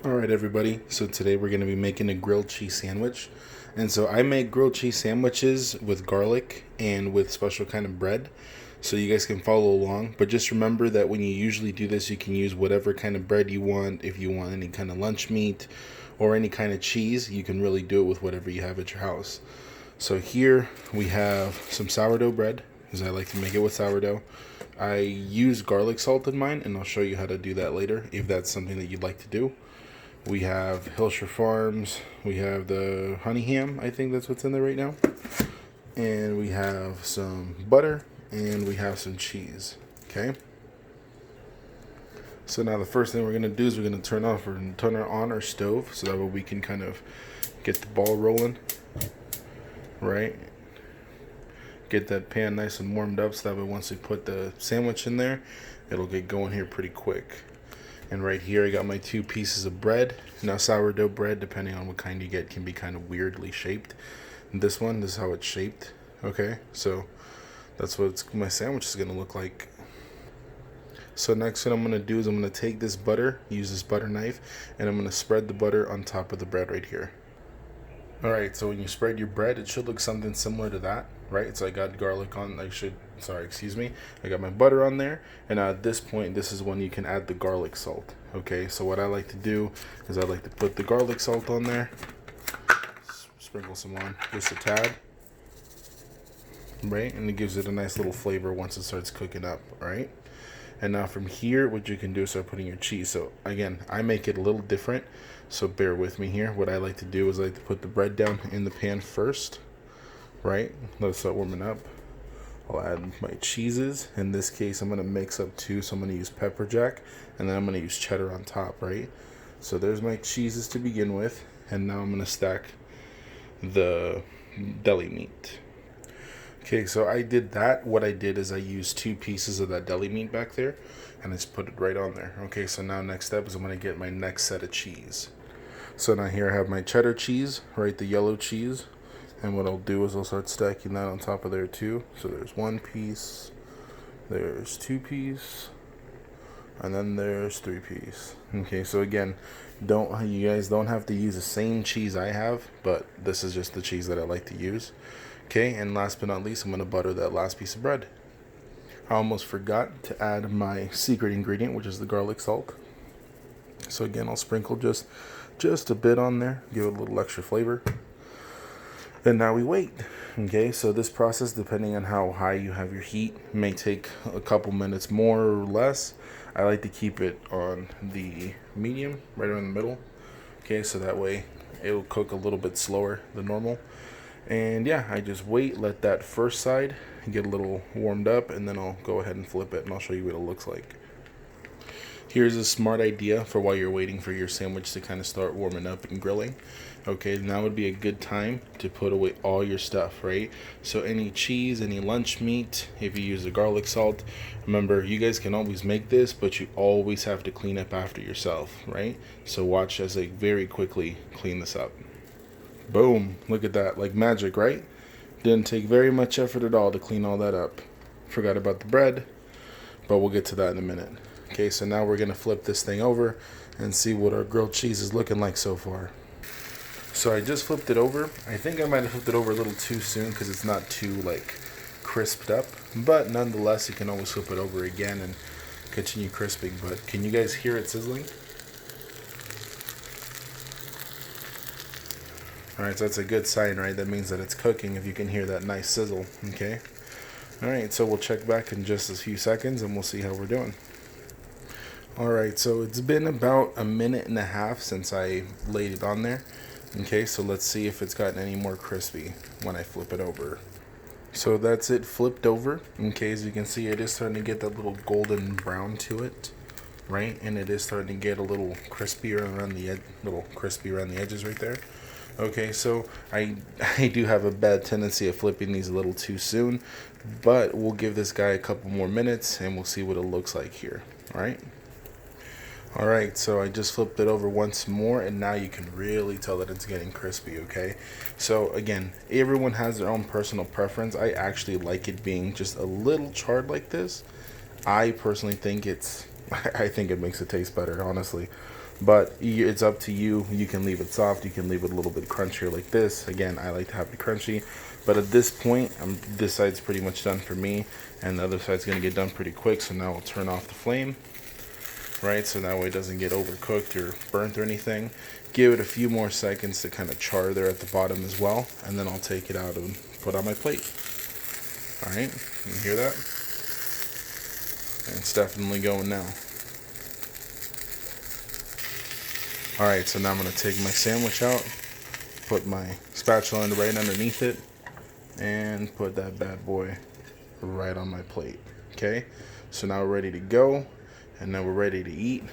Alright everybody, so today we're going to be making a grilled cheese sandwich. And so I make grilled cheese sandwiches with garlic and with special kind of bread, so you guys can follow along. But just remember that when you usually do this, you can use whatever kind of bread you want. If you want any kind of lunch meat or any kind of cheese, you can really do it with whatever you have at your house. So here we have some sourdough bread, because I like to make it with sourdough. I use garlic salt in mine, and I'll show you how to do that later if that's something that you'd like to do. We have Hillshire Farms. We have the honey ham. I think that's what's in there right now. And we have some butter. And we have some cheese. Okay. So now the first thing we're going to do is we're going to turn on our stove, so that way we can kind of get the ball rolling. Right. Get that pan nice and warmed up, so that way once we put the sandwich in there, it'll get going here pretty quick. And right here I got my 2 pieces of bread. Now sourdough bread, depending on what kind you get, can be kind of weirdly shaped. And this is how it's shaped. Okay, so that's what my sandwich is going to look like. So next what I'm going to do is I'm going to take this butter, use this butter knife, and I'm going to spread the butter on top of the bread right here. Alright, so when you spread your bread, it should look something similar to that, right? So I got garlic on, I got my butter on there, and at this point, this is when you can add the garlic salt, okay? So what I like to do is I like to put the garlic salt on there, sprinkle some on, just a tad, right? And it gives it a nice little flavor once it starts cooking up, right? And now from here, what you can do is start putting your cheese. So again, I make it a little different, so bear with me here. What I like to do is I like to put the bread down in the pan first, right? Let it start warming up. I'll add my cheeses. In this case, I'm going to mix up 2, so I'm going to use pepper jack, and then I'm going to use cheddar on top, right? So there's my cheeses to begin with, and now I'm going to stack the deli meat. Okay, so I did that. What I did is I used 2 pieces of that deli meat back there, and I just put it right on there. Okay, so now next step is I'm going to get my next set of cheese. So now here I have my cheddar cheese, right, the yellow cheese. And what I'll do is I'll start stacking that on top of there too. So there's 1 piece, there's 2 piece, and then there's 3 piece. Okay, so again, you guys don't have to use the same cheese I have, but this is just the cheese that I like to use. Okay, and last but not least, I'm going to butter that last piece of bread. I almost forgot to add my secret ingredient, which is the garlic salt. So again, I'll sprinkle just a bit on there, give it a little extra flavor. And now we wait. Okay, so this process, depending on how high you have your heat, may take a couple minutes more or less. I like to keep it on the medium, right around the middle. Okay, so that way it'll cook a little bit slower than normal. And yeah, I just wait, let that first side get a little warmed up, and then I'll go ahead and flip it, and I'll show you what it looks like. Here's a smart idea for while you're waiting for your sandwich to kind of start warming up and grilling. Okay, now would be a good time to put away all your stuff, right? So any cheese, any lunch meat, if you use the garlic salt, remember, you guys can always make this, but you always have to clean up after yourself, right? So watch as I very quickly clean this up. Boom, look at that, like magic, right? Didn't take very much effort at all to clean all that up. Forgot about the bread, but we'll get to that in a minute. Okay, so now we're going to flip this thing over and see what our grilled cheese is looking like so far. So I just flipped it over. I think I might have flipped it over a little too soon because it's not too like crisped up, but nonetheless you can always flip it over again and continue crisping. But can you guys hear it sizzling? Alright, so that's a good sign, right? That means that it's cooking if you can hear that nice sizzle. Okay. Alright, so we'll check back in just a few seconds and we'll see how we're doing. Alright, so it's been about a minute and a half since I laid it on there. Okay, so let's see if it's gotten any more crispy when I flip it over. So that's it flipped over. Okay, as you can see, it is starting to get that little golden brown to it, right? And it is starting to get a little crispier around the edges right there. Okay, so I do have a bad tendency of flipping these a little too soon, but we'll give this guy a couple more minutes and we'll see what it looks like here. Alright, so I just flipped it over once more, and now you can really tell that it's getting crispy, okay? So again, everyone has their own personal preference. I actually like it being just a little charred like this. I personally think I think it makes it taste better, honestly. but it's up to you. You can leave it soft, you can leave it a little bit crunchier like this. Again, I like to have it crunchy, but at this point, this side's pretty much done for me, and the other side's gonna get done pretty quick. So now I'll turn off the flame, right? So that way it doesn't get overcooked or burnt or anything. Give it a few more seconds to kind of char there at the bottom as well, and then I'll take it out and put on my plate. All right, you hear that? It's definitely going now. All right, so now I'm gonna take my sandwich out, put my spatula right underneath it, and put that bad boy right on my plate. Okay, so now we're ready to go, and now we're ready to eat.